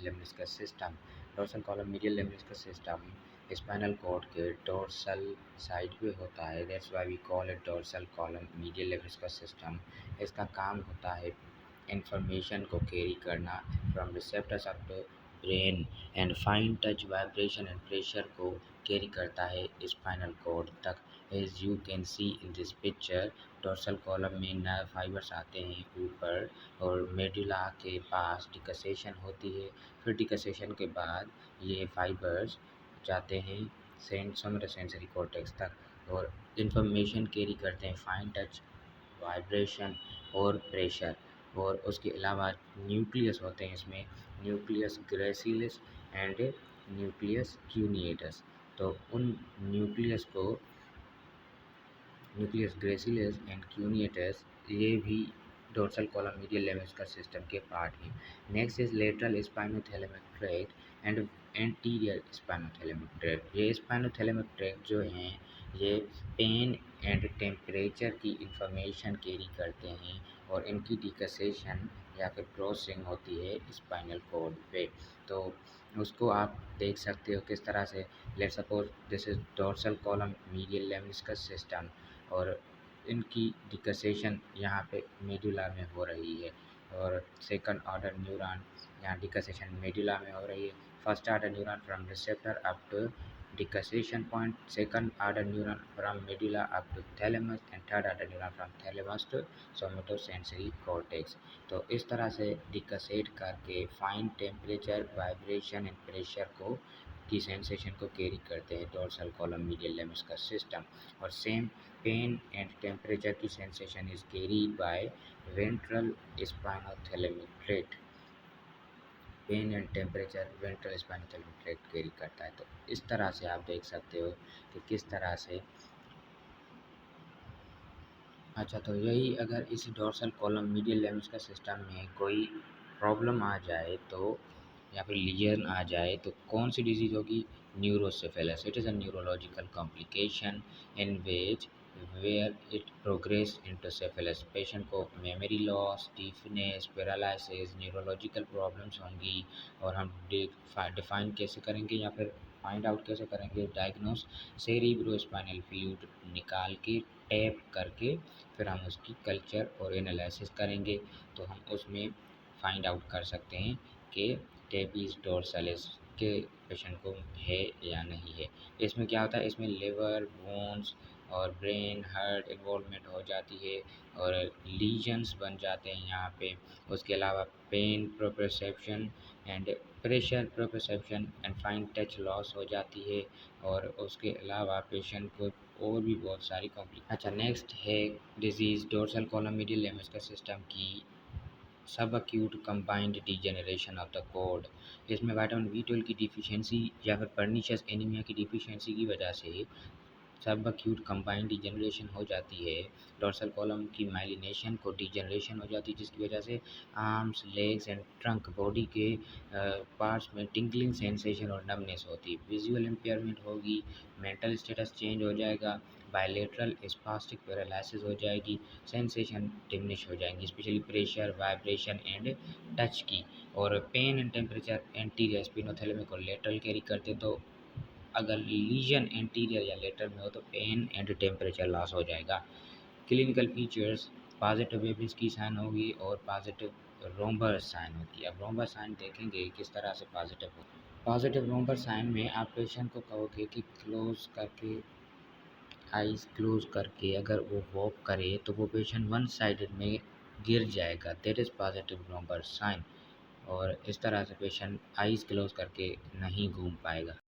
lemniscus system. Dorsal column medial lemniscus system spinal cord के dorsal side पे होता है, that's why we call it dorsal column medial lemniscus system. इसका काम होता है इंफॉर्मेशन को कैरी करना from receptors of the brain and fine touch vibration and pressure को कैरी करता है स्पाइनल कॉर्ड तक। As you can see in this picture, dorsal column में नर्व फाइबर्स आते हैं ऊपर और मेडुला के पास डिकसेशन होती है। फिर डिकसेशन के बाद ये फाइबर्स जाते हैं सेंसरी कॉर्टेक्स तक और इंफॉर्मेशन कैरी करते हैं फाइन टच वाइब्रेशन और प्रेशर। और उसके अलावा न्यूक्लियस होते हैं इसमें, न्यूक्लियस ग्रेसिलिस एंड न्यूक्लियस क्यूनिएटस। तो उन न्यूक्लियस ग्रेसिलिस एंड क्यूनिएटस ये भी dorsal column medial lemniscus system के पार्ट हैं। Next is lateral spinothalamic tract and anterior spinothalamic tract. ये स्पाइनोथैलेमिक ट्रैक्ट जो हैं ये पेन एंड टेम्परेचर की इंफॉर्मेशन कैरी करते हैं और इनकी डिकसेशन या फिर क्रॉसिंग होती है स्पाइनल कॉर्ड पे। तो उसको आप देख सकते हो किस तरह से। Let's suppose this is dorsal column medial lemniscus system और इनकी डिकसेशन यहाँ पे मेडुला में हो रही है और सेकंड ऑर्डर न्यूरॉन यहाँ डिकसेशन मेडुला में हो रही है। First order neuron from receptor up to decussation point, second order neuron from medulla up to thalamus and third order neuron from thalamus to somatosensory cortex. तो इस तरह से डिकसेट करके fine temperature vibration and pressure को की sensation को carry करते हैं dorsal column medial lemniscus system. और सेम पेन एंड टेम्परेचर की sensation is carried by ventral spinothalamic tract. Pain and temperature ventral spinothalamic tract carry करता है। तो इस तरह से आप देख सकते हो कि किस तरह से। अच्छा, तो यही अगर इस dorsal column medial lemniscus system में कोई प्रॉब्लम आ जाए तो या फिर लीजन आ जाए तो कौन सी डिजीज़ होगी? Neurocephalus. It is a neurological complication in which where it progress into cephalus. Patient को memory loss, stiffness, paralysis, neurological problems होंगी और हम डिफाइन कैसे करेंगे या फिर फाइंड आउट कैसे करेंगे? डायग्नोस सेरिब्रोस्पाइनल फ्लूइड निकाल के टैप करके फिर हम उसकी कल्चर और एनालिसिस करेंगे तो हम उसमें फाइंड आउट कर सकते हैं कि टेबिस डोर्सालिस के पेशेंट को है या नहीं है। इसमें क्या होता है, इसमें लिवर, बोन्स और ब्रेन, हार्ट इन्वॉल्वमेंट हो जाती है और लीजन्स बन जाते हैं यहाँ पे। उसके अलावा pain proprioception and pressure proprioception and fine touch loss हो जाती है और उसके अलावा पेशेंट को और भी बहुत सारी कॉम्प्लिकेशन। अच्छा, नेक्स्ट है disease dorsal column medial lemniscus system की subacute combined degeneration of the cord. इसमें विटामिन B12 की डिफिशियंसी या फिर पर्नीशियस एनीमिया की डिफिशियंसी की वजह से सब एक्यूट कंबाइंड डिजेनरेशन हो जाती है। डोर्सल कॉलम की माइलिनेशन को डिजेनरेशन हो जाती है जिसकी वजह से arms, legs and trunk body के पार्ट्स में टिंगलिंग सेंसेशन और नमनेस होती है। विजुअल इम्पेयरमेंट होगी, मेंटल स्टेटस चेंज हो जाएगा, बायलेटरल स्पास्टिक पैरालिसिस हो जाएगी, सेंसेशन डिमिनिश हो जाएंगी specially pressure, vibration and touch की। और पेन एंड टेम्परेचर एंटीरियर स्पिनोथैलेमिक और लेटरल कैरी करते तो अगर लीजन एंटीरियर या लेटरल में हो तो पेन एंड टेम्परेचर लॉस हो जाएगा। क्लिनिकल फीचर्स पॉजिटिव बेबीज की साइन होगी और पॉजिटिव रोम्बर साइन होती है। अब रोम्बर साइन देखेंगे किस तरह से पॉजिटिव हो। पॉजिटिव रोम्बर साइन में आप पेशेंट को कहोगे कि क्लोज करके, आइज़ क्लोज करके अगर वो वॉक करे तो वो पेशेंट वन साइडेड में गिर जाएगा, दैट इज़ पॉजिटिव रोम्बर साइन। और इस तरह से पेशेंट आइज़ क्लोज करके नहीं घूम पाएगा।